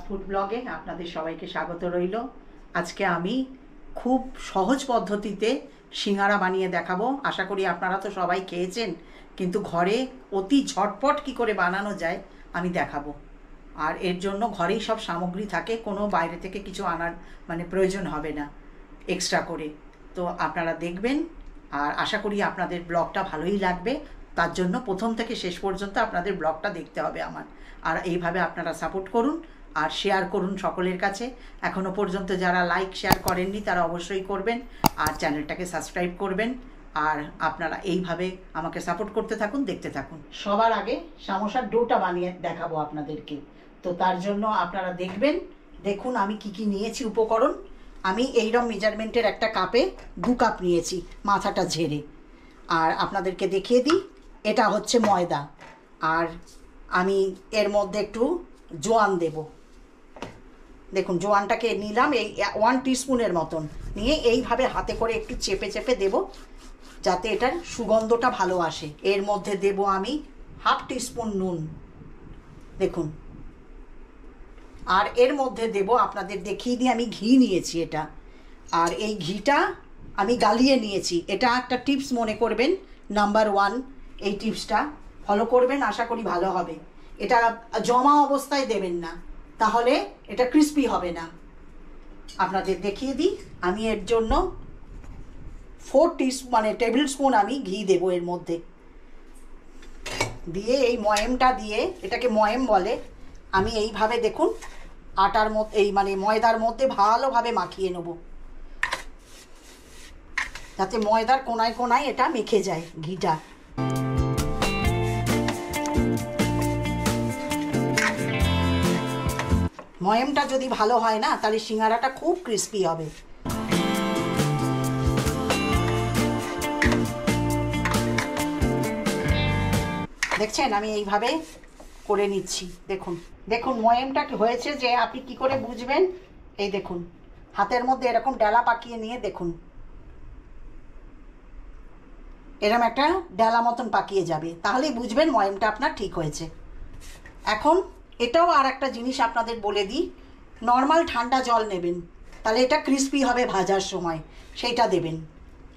Food ব্লগে আপনাদের সবাইকে স্বাগত রইল। আজকে আমি খুব সহজ পদ্ধতিতে সিঙ্গারা বানিয়ে দেখাবো। আশা করি আপনারা তো সবাই খেয়েছেন, কিন্তু ঘরে অতি ঝটপট কি করে বানানো যায় আমি দেখাবো। আর এর জন্য ঘরেই সব সামগ্রী থাকে, কোনো বাইরে থেকে কিছু আনার প্রয়োজন হবে না এক্সট্রা করে। তো আপনারা দেখবেন আর আশা করি আপনাদের ব্লগটা ভালোই লাগবে। তার জন্য প্রথম থেকে শেষ পর্যন্ত আপনাদের ব্লগটা দেখতে হবে আমার। আর এইভাবে আপনারা সাপোর্ট করুন আর শেয়ার করুন সকলের কাছে। এখনও পর্যন্ত যারা লাইক শেয়ার করেননি তারা অবশ্যই করবেন, আর চ্যানেলটাকে সাবস্ক্রাইব করবেন। আর আপনারা এইভাবে আমাকে সাপোর্ট করতে থাকুন, দেখতে থাকুন। সবার আগে সামোসার ডোটা বানিয়ে দেখাবো আপনাদেরকে। তো তার জন্য আপনারা দেখুন আমি কি কি নিয়েছি উপকরণ। আমি এইরকম মেজারমেন্টের একটা কাপে 2 কাপ নিয়েছি মাথাটা ঝেড়ে। আর আপনাদেরকে দেখিয়ে দিই, এটা হচ্ছে ময়দা। আর আমি এর মধ্যে একটু জোয়ান দেব। দেখুন জোয়ানটাকে নিলাম এই 1 টিস্পুনের মতন, নিয়ে এইভাবে হাতে করে একটু চেপে চেপে দেব যাতে এটার সুগন্ধটা ভালো আসে। এর মধ্যে দেব আমি 1/2 টিস্পুন নুন, দেখুন। আর এর মধ্যে দেব, আপনাদের দেখিয়ে দিই, আমি ঘি নিয়েছি এটা। আর এই ঘিটা আমি গালিয়ে নিয়েছি। এটা একটা টিপস মনে করবেন, নাম্বার 1 এই টিপসটা ফলো করবেন, আশা করি ভালো হবে। এটা জমা অবস্থায় দেবেন না, তাহলে এটা ক্রিস্পি হবে না। আপনাদের দেখিয়ে দিই, আমি এর জন্য 4 টেবিল স্পুন আমি ঘি দেব এর মধ্যে। দিয়ে এই ময়েমটা দিয়ে, এটাকে ময়েম বলে, আমি এইভাবে দেখুন আটার মধ্যে এই ময়দার মধ্যে ভালোভাবে মাখিয়ে নেব যাতে ময়দার কোনায় কোনায় এটা মেখে যায় ঘিটা। ময়েমটা যদি ভালো হয় না, তাহলে সিঙ্গারাটা খুব ক্রিস্পি হবে। দেখছেন আমি এইভাবে করে নিচ্ছি। দেখুন দেখুন ময়েমটা হয়েছে যে আপনি কি করে বুঝবেন, এই দেখুন হাতের মধ্যে এরকম ডালা পাকিয়ে নিয়ে দেখুন, এরকম একটা ডালা মতন পাকিয়ে যাবে, তাহলেই বুঝবেন ময়েমটা আপনার ঠিক হয়েছে। এখন এটাও আর একটা জিনিস আপনাদের বলে দিই, নর্মাল ঠান্ডা জল নেবেন, তাহলে এটা ক্রিস্পি হবে ভাজার সময়, সেইটা দেবেন।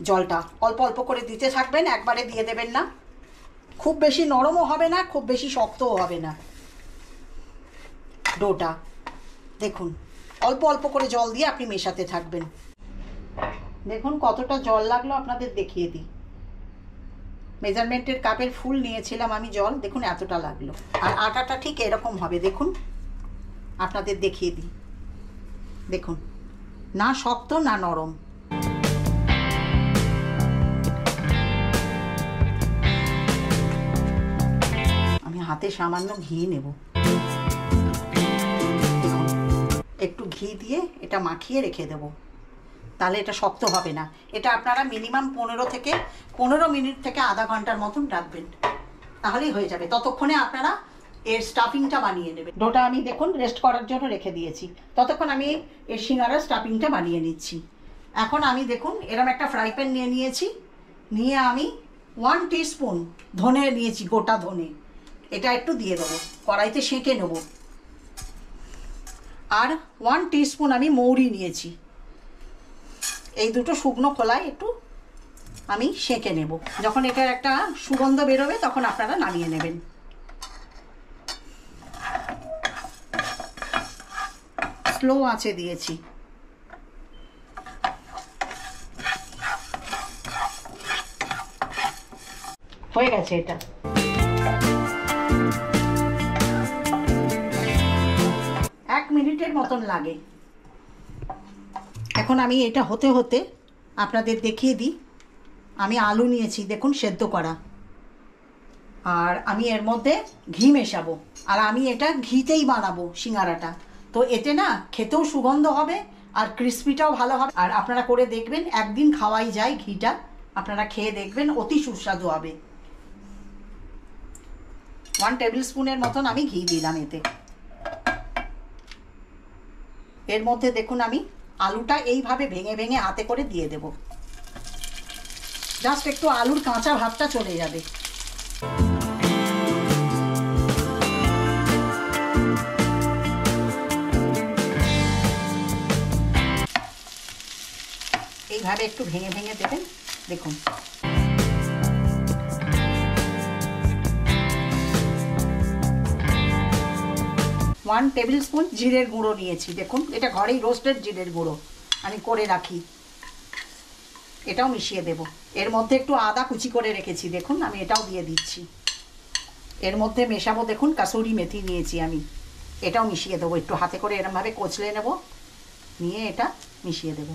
জলটা অল্প অল্প করে দিতে থাকবেন, একবারে দিয়ে দেবেন না। খুব বেশি নরমও হবে না, খুব বেশি শক্তও হবে না। ডোটা দেখুন অল্প অল্প করে জল দিয়ে আপনি মেশাতে থাকবেন। দেখুন কতটা জল লাগলো আপনাদের দেখিয়ে দিই। মেজারমেন্টের কাপের ফুল নিয়েছিলাম আমি জল, দেখুন এতটা লাগলো। আর আটাটা ঠিক এরকম হবে, দেখুন আপনাদের দেখিয়ে দিই। দেখুন না শক্ত না নরম। আমি হাতে সামান্য ঘি নেব, দেখুন একটু ঘি দিয়ে এটা মাখিয়ে রেখে দেব, তাহলে এটা শক্ত হবে না। এটা আপনারা মিনিমাম 15 মিনিট থেকে আধা ঘন্টার মতন রাখবেন, তাহলেই হয়ে যাবে। ততক্ষণে আপনারা এর স্টাফিংটা বানিয়ে নেবেন। ডোটা আমি দেখুন রেস্ট করার জন্য রেখে দিয়েছি, ততক্ষণ আমি এর সিঙ্গারার স্টাফিংটা বানিয়ে নিচ্ছি। এখন আমি দেখুন এরকম একটা ফ্রাই প্যান নিয়েছি, নিয়ে আমি 1 টিস্পুন ধনে নিয়েছি, গোটা ধনে। এটা একটু দিয়ে দেবো, কড়াইতে সেঁকে নেব। আর 1 টিস্পুন আমি মৌরি নিয়েছি, এই দুটো শুকনো খোলায় একটু আমি সেঁকে নেব। যখন এটার একটা সুগন্ধ বেরোবে তখন আপনারা নামিয়ে নেবেন। স্লো আঁচে দিয়েছি। হয়ে গেছে এটা। এক মিনিটের মতন লাগে। এখন আমি এটা হতে হতে আপনাদের দেখিয়ে দিই, আমি আলু নিয়েছি দেখুন সেদ্ধ করা। আর আমি এর মধ্যে ঘি মেশাবো, আর আমি এটা ঘিতেই বানাবো সিঙ্গারাটা। তো এতে না খেতেও সুগন্ধ হবে আর ক্রিস্পিটাও ভালো হবে। আর আপনারা করে দেখবেন, একদিন খাওয়াই যায় ঘিটা, আপনারা খেয়ে দেখবেন অতি সুস্বাদু হবে। 1 টেবিল স্পুনের মতন আমি ঘি দিলাম এতে। এর মধ্যে দেখুন আমি আলুটা এইভাবে ভেঙে ভেঙে হাতে করে দিয়ে দেব, জাস্ট একটু আলুর কাঁচা ভাবটা চলে যাবে। এইভাবে একটু ভেঙে ভেঙে দেবেন। দেখুন ওয়ান টেবিল স্পুন জিরের গুঁড়ো নিয়েছি। দেখুন এটা ঘরেই রোস্টেড জিরের গুঁড়ো আমি করে রাখি, এটাও মিশিয়ে দেব। এর মধ্যে একটু আদা কুচি করে রেখেছি, দেখুন আমি এটাও দিয়ে দিচ্ছি। এর মধ্যে মেশাবো, দেখুন কাসুরি মেথি নিয়েছি আমি, এটাও মিশিয়ে দেবো। একটু হাতে করে এরমভাবে কচলে নেব, নিয়ে এটা মিশিয়ে দেব।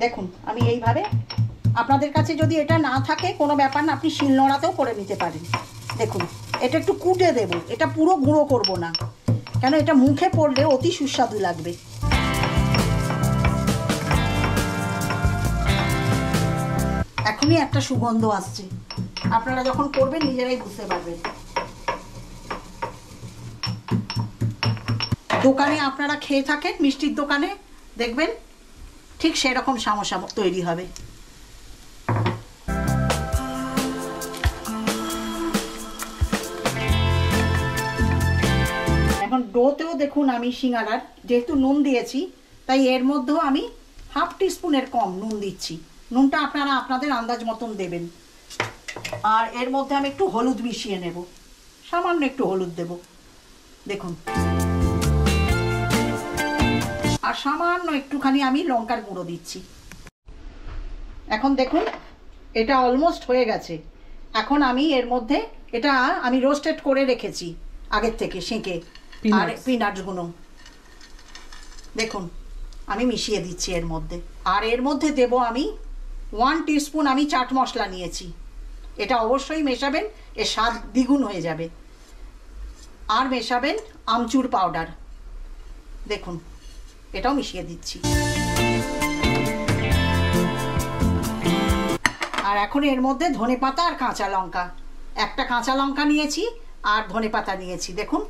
দেখুন আমি এইভাবে, আপনাদের কাছে যদি এটা না থাকে কোনো ব্যাপার না, আপনি শিলনোড়াতেও করে নিতে পারেন। দেখুন এটা একটু কুটে দেব, এটা পুরো গুঁড়ো করব না, কেন এটা মুখে পড়লে অতি সুস্বাদু লাগবে। এখনই একটা সুগন্ধ আসছে, আপনারা যখন করবেন নিজেরাই বুঝতে পারবেন। দোকানে আপনারা খেয়ে থাকেন, মিষ্টির দোকানে দেখবেন ঠিক সেরকম সমস্যা তৈরি হবে। এখন ডোতেও দেখুন আমি সিঙ্গারার যেহেতু নুন দিয়েছি, তাই এর মধ্যেও আমি হাফ টিস্পুনের কম নুন দিচ্ছি। নুনটা আপনারা আপনাদের আন্দাজ মতন দেবেন। আর এর মধ্যে আমি একটু হলুদ মিশিয়ে নেব, সামান্য একটু হলুদ দেব, দেখুন। আর সামান্য একটুখানি আমি লঙ্কার গুঁড়ো দিচ্ছি। এখন দেখুন এটা অলমোস্ট হয়ে গেছে। এখন আমি এর মধ্যে, এটা আমি রোস্টেড করে রেখেছি আগের থেকে সেঁকে, আর পিনাটসগুলো দেখুন আমি মিশিয়ে দিচ্ছি এর মধ্যে। আর এর মধ্যে দেব আমি 1 টিস্পুন আমি চাট মশলা নিয়েছি, এটা অবশ্যই মেশাবেন, এর স্বাদ দ্বিগুণ হয়ে যাবে। আর মেশাবেন আমচুর পাউডার, দেখুন এটাও মিশিয়ে দিচ্ছি। আর এখন এর মধ্যে ধনেপাতা আর কাঁচা লঙ্কা, একটা কাঁচা লঙ্কা নিয়েছি আর ধনেপাতা নিয়েছি, দেখুন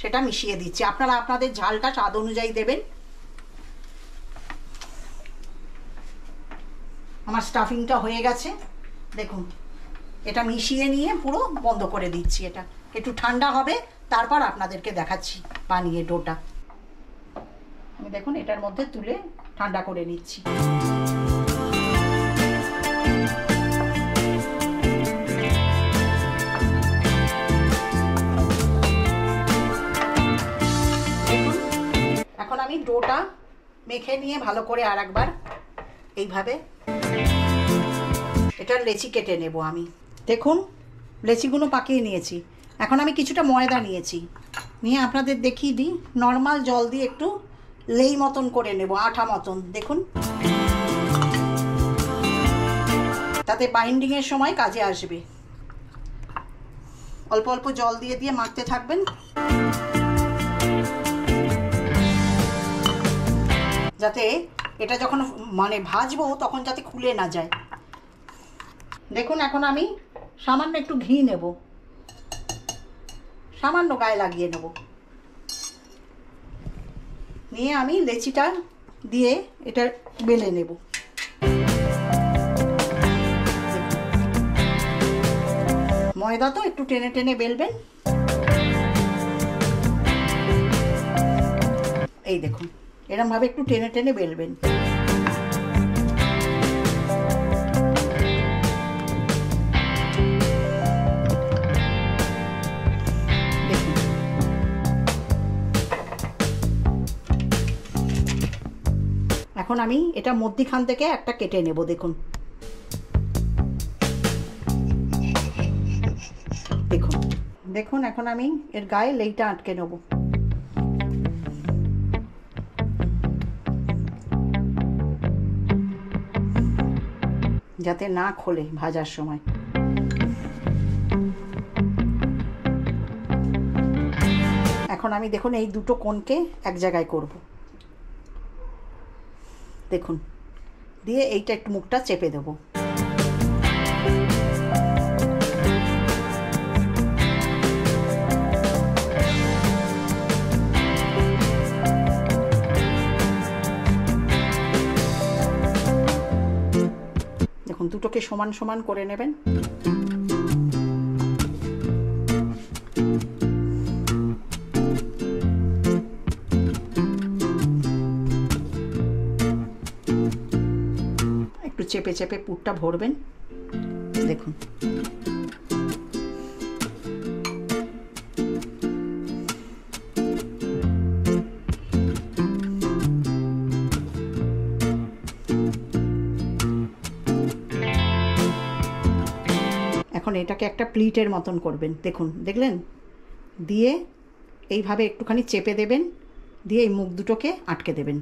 সেটা মিশিয়ে দিচ্ছি। আপনারা আপনাদের ঝালটা স্বাদ অনুযায়ী দেবেন। আমার স্টাফিংটা হয়ে গেছে, দেখুন এটা মিশিয়ে নিয়ে পুরো বন্ধ করে দিচ্ছি। এটা একটু ঠান্ডা হবে, তারপর আপনাদেরকে দেখাচ্ছি বানিয়ে ডোটা। আমি দেখুন এটার মধ্যে তুলে ঠান্ডা করে নিচ্ছি। এখন আমি ডোটা মেখে নিয়ে ভালো করে আর একবার এইভাবে এটার লেচি কেটে নেব আমি। দেখুন লেচিগুলো পাকিয়ে নিয়েছি। এখন আমি কিছুটা ময়দা নিয়েছি, নিয়ে আপনাদের দেখিয়ে দিই। নর্মাল জল দিয়ে একটু লেই মতন করে নেব, আঠা মতন, দেখুন তাতে বাইন্ডিংয়ের সময় কাজে আসবে। অল্প অল্প জল দিয়ে দিয়ে মাখতে থাকবেন, যাতে এটা যখন মানে ভাজবো তখন যাতে খুলে না যায়। দেখুন এখন আমি সামান্য একটু ঘি নেব, সামান্য গায়ে লাগিয়ে নেব, নিয়ে আমি লেচিটা দিয়ে এটা বেলে নেব। ময়দা তো একটু টেনে টেনে বেলবেন। এই দেখুন এরকম ভাবে একটু টেনে টেনে বেলবেন। এখন আমি এটা মধ্যিখান থেকে একটা কেটে নেব, দেখুন দেখুন দেখুন এখন আমি এর গায়ে লেইটা আটকে নেব। যাতে না খোলে ভাজার সময়। এখন আমি দেখুন এই দুটো কোণকে এক জায়গায় করব, দেখুন দিয়ে এইটা একটু মুখটা চেপে দেব। দেখুন দুটোকে সমান সমান করে নেবেন। চেপে চেপে পুরটা ভরবেন। দেখুন এখন এটাকে একটা প্লিটের মতন করবেন। দেখুন, দেখলেন? দিয়ে এইভাবে একটুখানি চেপে দেবেন, দিয়ে এই মুখ দুটোকে আটকে দেবেন।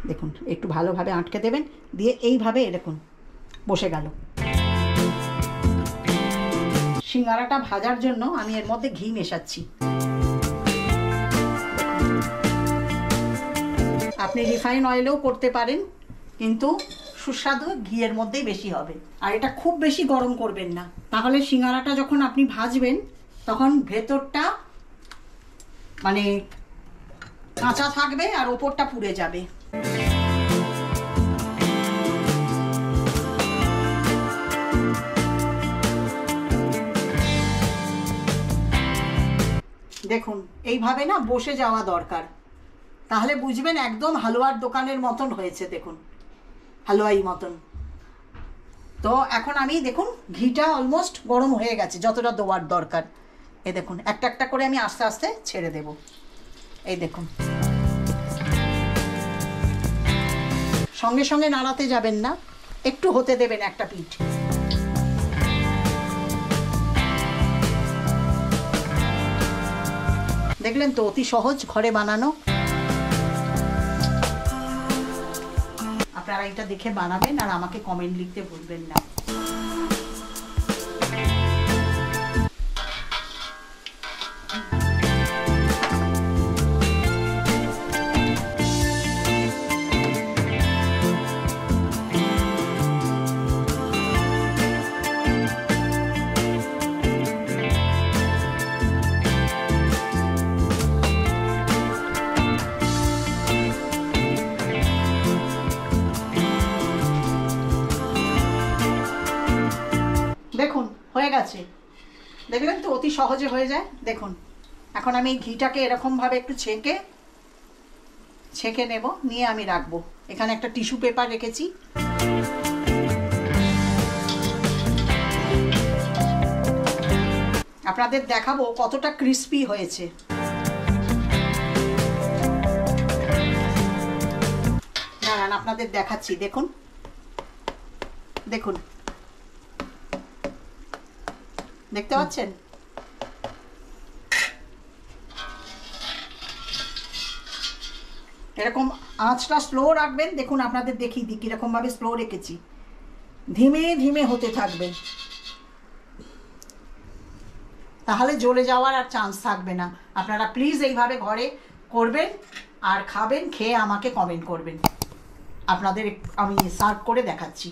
দেখুন একটু ভালোভাবে আটকে দেবেন, দিয়ে এইভাবে দেখুন বসে গেল। সিঙ্গারাটা ভাজার জন্য আমি এর মধ্যে ঘি মেশাচ্ছি। আপনি রিফাইন অয়েলেও করতে পারেন, কিন্তু সুস্বাদু ঘিয়ের মধ্যেই বেশি হবে। আর এটা খুব বেশি গরম করবেন না, তাহলে সিঙ্গারাটা যখন আপনি ভাজবেন তখন ভেতরটা মানে কাঁচা থাকবে আর ওপরটা পুড়ে যাবে। দেখুন এইভাবে না বসে যাওয়া দরকার, তাহলে বুঝবেন একদম হালুয়ার দোকানের মতন হয়েছে। দেখুন হালুয়াই মতন। তো এখন আমি দেখুন ঘিটা অলমোস্ট গরম হয়ে গেছে, যতটা দেওয়ার দরকার। এই দেখুন একটা একটা করে আমি আস্তে আস্তে ছেড়ে দেব। এই দেখুন, সঙ্গে সঙ্গে নাড়াতে যাবেন না, একটু হতে দেবেন একটা পিঠ। দেখলেন তো, অতি সহজ, ঘরে বানানো। আপনারা এটা দেখে বানাবেন আর আমাকে কমেন্ট লিখতে ভুলবেন না। দেখুন হয়ে গেছে, দেখলেন তো অতি সহজে হয়ে যায়। দেখুন এখন আমি ঘিটাকে এরকমভাবে একটু ছেঁকে নেব, নিয়ে আমি রাখবো। এখানে একটা টিস্যু পেপার রেখেছি। আপনাদের দেখাবো কতটা ক্রিস্পি হয়েছে। দাঁড়ান আপনাদের দেখাচ্ছি। দেখুন দেখুন, দেখতে পাচ্ছেন? এরকম আঁচটা স্লো রাখবেন। দেখুন আপনাদের দেখিয়ে দিই কিরকম ভাবে স্লো রেখেছি। ধীমে ধীমে হতে থাকবে, তাহলে জ্বলে যাওয়ার আর চান্স থাকবে না। আপনারা প্লিজ এইভাবে ঘরে করবেন আর খাবেন, খেয়ে আমাকে কমেন্ট করবেন। আপনাদের আমি সার্ভ করে দেখাচ্ছি।